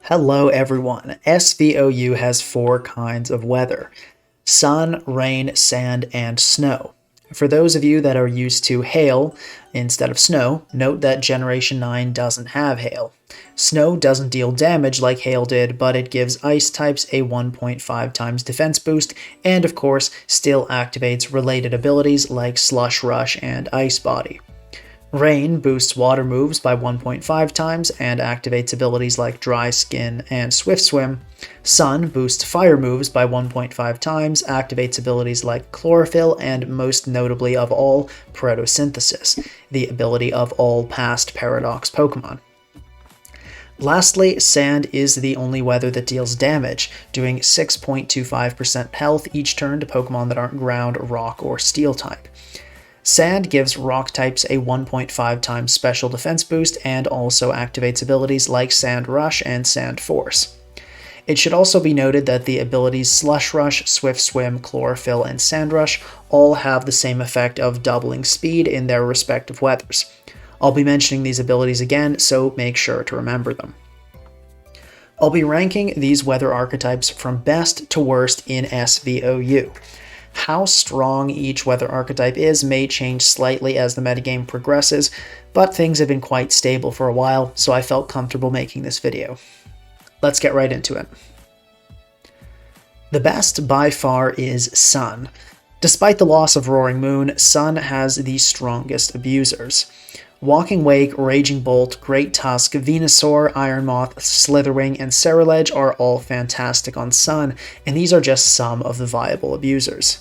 Hello everyone. SVOU has four kinds of weather: sun, rain, sand, and snow. For those of you that are used to hail instead of snow, note that Generation 9 doesn't have hail. Snow doesn't deal damage like hail did, but it gives ice types a 1.5 times defense boost, and of course, still activates related abilities like Slush Rush and Ice Body. Rain boosts water moves by 1.5 times and activates abilities like Dry Skin and Swift Swim. Sun boosts fire moves by 1.5 times, activates abilities like Chlorophyll, and most notably of all, Photosynthesis, the ability of all past Paradox Pokemon. Lastly, Sand is the only weather that deals damage, doing 6.25% health each turn to Pokemon that aren't Ground, Rock, or Steel type. Sand gives rock types a 1.5 times special defense boost and also activates abilities like Sand Rush and Sand Force. It should also be noted that the abilities Slush Rush, Swift Swim, Chlorophyll, and Sand Rush all have the same effect of doubling speed in their respective weathers. I'll be mentioning these abilities again, so make sure to remember them. I'll be ranking these weather archetypes from best to worst in SVOU. How strong each weather archetype is may change slightly as the metagame progresses, but things have been quite stable for a while, so I felt comfortable making this video. Let's get right into it. The best by far is Sun. Despite the loss of Roaring Moon, Sun has the strongest abusers. Walking Wake, Raging Bolt, Great Tusk, Venusaur, Iron Moth, Slitherwing, and Ceruledge are all fantastic on Sun, and these are just some of the viable abusers.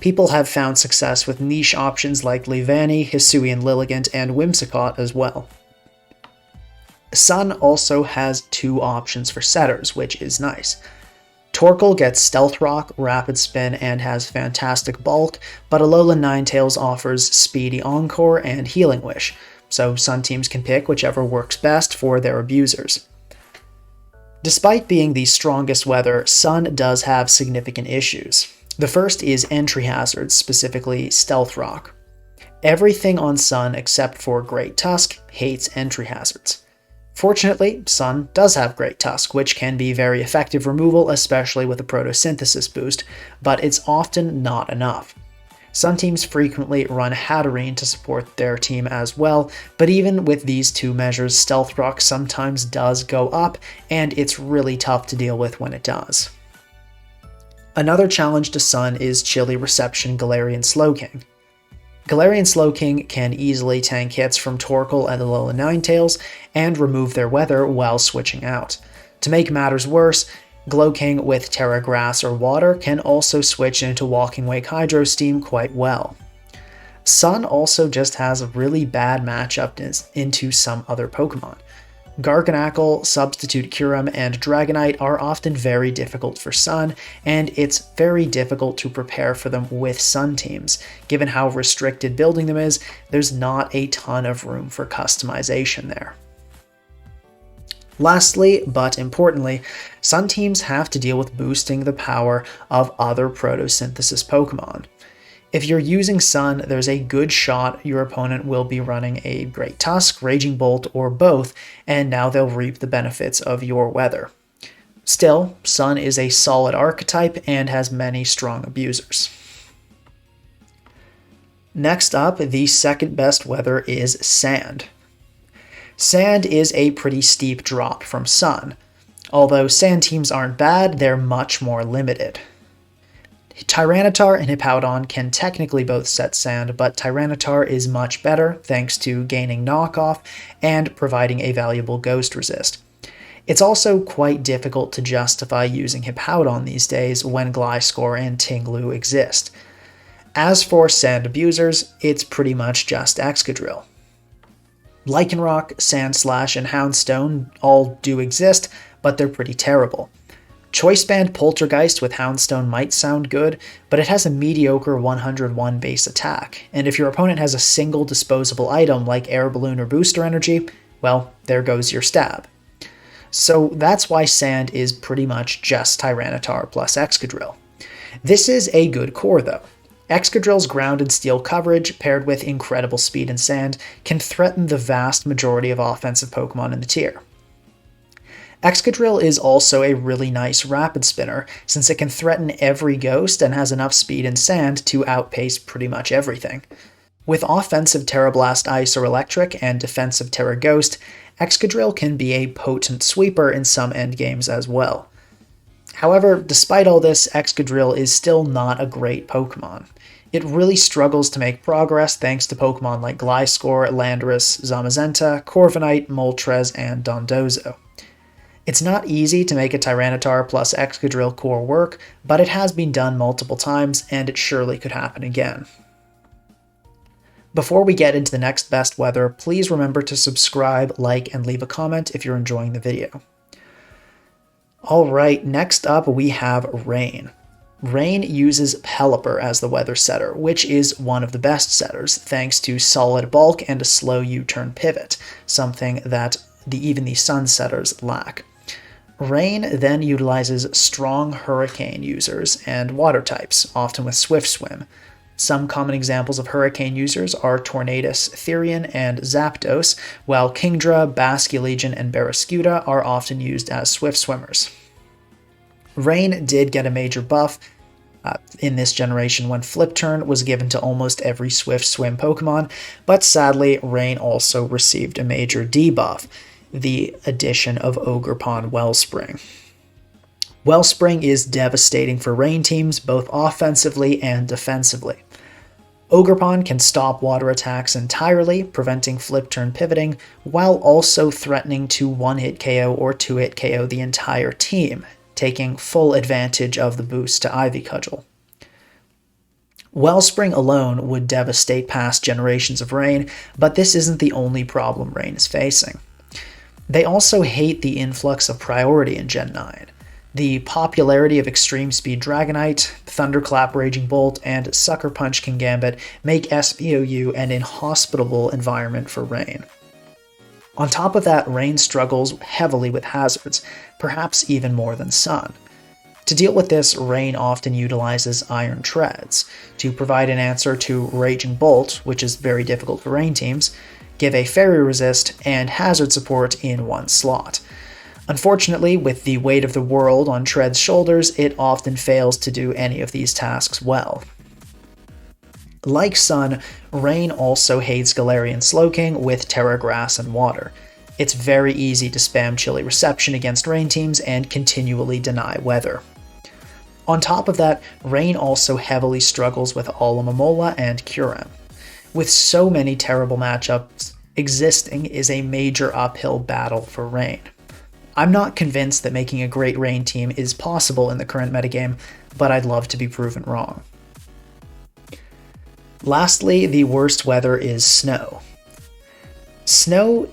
People have found success with niche options like Leavanny, Hisuian Lilligant, and Whimsicott as well. Sun also has two options for setters, which is nice. Torkoal gets Stealth Rock, Rapid Spin, and has fantastic bulk, but Alolan Ninetales offers Speedy Encore and Healing Wish, so Sun teams can pick whichever works best for their abusers. Despite being the strongest weather, Sun does have significant issues. The first is entry hazards, specifically Stealth Rock. Everything on Sun except for Great Tusk hates entry hazards. Fortunately, Sun does have Great Tusk, which can be very effective removal, especially with a Photosynthesis boost, but it's often not enough. Sun teams frequently run Hatterene to support their team as well, but even with these two measures, Stealth Rock sometimes does go up, and it's really tough to deal with when it does. Another challenge to Sun is Chilly Reception Galarian Slowking. Galarian Slowking can easily tank hits from Torkoal and Alolan Ninetales and remove their weather while switching out. To make matters worse, Glowking with Terra Grass or Water can also switch into Walking Wake Hydro Steam quite well. Sun also just has a really bad matchup into some other Pokemon. Garganacl, Substitute Kyurem, and Dragonite are often very difficult for Sun, and it's very difficult to prepare for them with Sun teams. Given how restricted building them is, there's not a ton of room for customization there. Lastly, but importantly, Sun teams have to deal with boosting the power of other Photosynthesis Pokemon. If you're using Sun, there's a good shot your opponent will be running a Great Tusk, Raging Bolt, or both, and now they'll reap the benefits of your weather. Still, Sun is a solid archetype and has many strong abusers. Next up, the second best weather is Sand. Sand is a pretty steep drop from Sun. Although Sand teams aren't bad, they're much more limited. Tyranitar and Hippowdon can technically both set Sand, but Tyranitar is much better thanks to gaining knockoff and providing a valuable ghost resist. It's also quite difficult to justify using Hippowdon these days when Gliscor and Tinglu exist. As for Sand abusers, it's pretty much just Excadrill. Lycanroc, Sandslash, and Houndstone all do exist, but they're pretty terrible. Choice Band Poltergeist with Houndstone might sound good, but it has a mediocre 101 base attack, and if your opponent has a single disposable item like Air Balloon or Booster Energy, well, there goes your stab. So that's why Sand is pretty much just Tyranitar plus Excadrill. This is a good core though. Excadrill's ground and steel coverage, paired with incredible speed and Sand, can threaten the vast majority of offensive Pokemon in the tier. Excadrill is also a really nice rapid spinner, since it can threaten every ghost and has enough speed and sand to outpace pretty much everything. With offensive Tera Blast Ice or Electric and defensive Tera Ghost, Excadrill can be a potent sweeper in some endgames as well. However, despite all this, Excadrill is still not a great Pokemon. It really struggles to make progress thanks to Pokemon like Gliscor, Landorus, Zamazenta, Corviknight, Moltres, and Dondozo. It's not easy to make a Tyranitar plus Excadrill core work, but it has been done multiple times, and it surely could happen again. Before we get into the next best weather, please remember to subscribe, like, and leave a comment if you're enjoying the video. Alright, next up we have Rain. Rain uses Pelipper as the weather setter, which is one of the best setters, thanks to solid bulk and a slow U-turn pivot, something that even the Sun setters lack. Rain then utilizes strong Hurricane users and water types, often with Swift Swim. Some common examples of Hurricane users are Tornadus, Therian, and Zapdos, while Kingdra, Basculegion, and Barraskewda are often used as Swift Swimmers. Rain did get a major buff in this generation when Flip Turn was given to almost every Swift Swim Pokemon, but sadly, Rain also received a major debuff, the addition of Ogerpon Wellspring. Wellspring is devastating for Rain teams, both offensively and defensively. Ogerpon can stop water attacks entirely, preventing Flip Turn pivoting, while also threatening to one-hit KO or two-hit KO the entire team, taking full advantage of the boost to Ivy Cudgel. Wellspring alone would devastate past generations of Rain, but this isn't the only problem Rain is facing. They also hate the influx of priority in Gen 9. The popularity of Extreme Speed Dragonite, Thunderclap Raging Bolt, and Sucker Punch Kingambit make SVOU an inhospitable environment for Rain. On top of that, Rain struggles heavily with hazards, perhaps even more than Sun. To deal with this, Rain often utilizes Iron Treads to provide an answer to Raging Bolt, which is very difficult for Rain teams, give a Fairy Resist, and Hazard support in one slot. Unfortunately, with the weight of the world on Tread's shoulders, it often fails to do any of these tasks well. Like Sun, Rain also hates Galarian Slowking with Terra Grass and Water. It's very easy to spam Chilly Reception against Rain teams and continually deny weather. On top of that, Rain also heavily struggles with Alomomola and Kyurem. With so many terrible matchups existing is a major uphill battle for Rain. I'm not convinced that making a great Rain team is possible in the current metagame, but I'd love to be proven wrong. Lastly, the worst weather is snow. Snow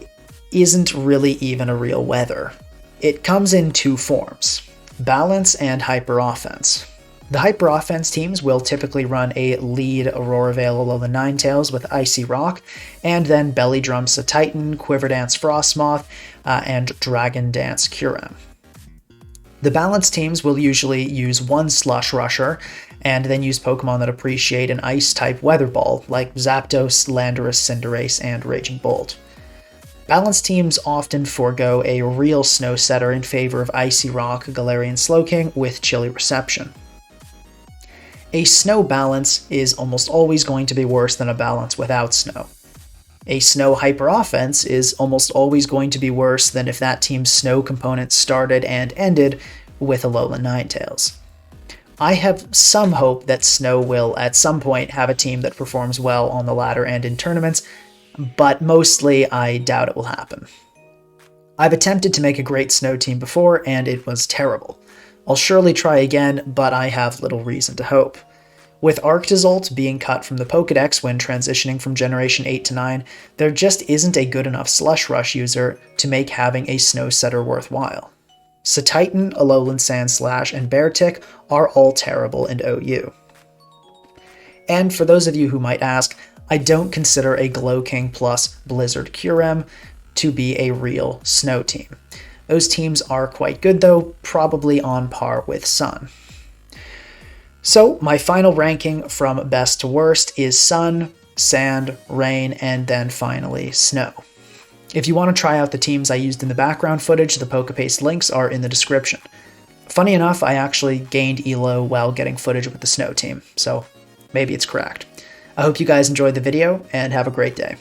isn't really even a real weather. It comes in two forms: balance and hyper offense. The hyper offense teams will typically run a lead Aurora Veil Alolan Ninetales with Icy Rock, and then Belly Drum Titan, Quiver Dance Frostmoth, and Dragon Dance Kyurem. The balanced teams will usually use one Slush Rusher, and then use Pokemon that appreciate an Ice-type Weather Ball, like Zapdos, Landorus, Cinderace, and Raging Bolt. Balanced teams often forego a real Snow setter in favor of Icy Rock, Galarian Slowking with Chilly Reception. A Snow balance is almost always going to be worse than a balance without Snow. A Snow hyper offense is almost always going to be worse than if that team's Snow component started and ended with Alolan Ninetales. I have some hope that Snow will at some point have a team that performs well on the ladder and in tournaments, but mostly I doubt it will happen. I've attempted to make a great Snow team before, and it was terrible. I'll surely try again, but I have little reason to hope. With Arctozolt being cut from the Pokedex when transitioning from Generation 8 to 9, there just isn't a good enough Slush Rush user to make having a Snow setter worthwhile. Titan, Alolan Sandslash, and Beartic are all terrible in OU. And for those of you who might ask, I don't consider a Glowking plus Blizzard Kyurem to be a real Snow team. Those teams are quite good though, probably on par with Sun. So my final ranking from best to worst is Sun, Sand, Rain, and then finally Snow. If you want to try out the teams I used in the background footage, the PokePaste links are in the description. Funny enough, I actually gained Elo while getting footage with the Snow team, so maybe it's correct. I hope you guys enjoyed the video, and have a great day.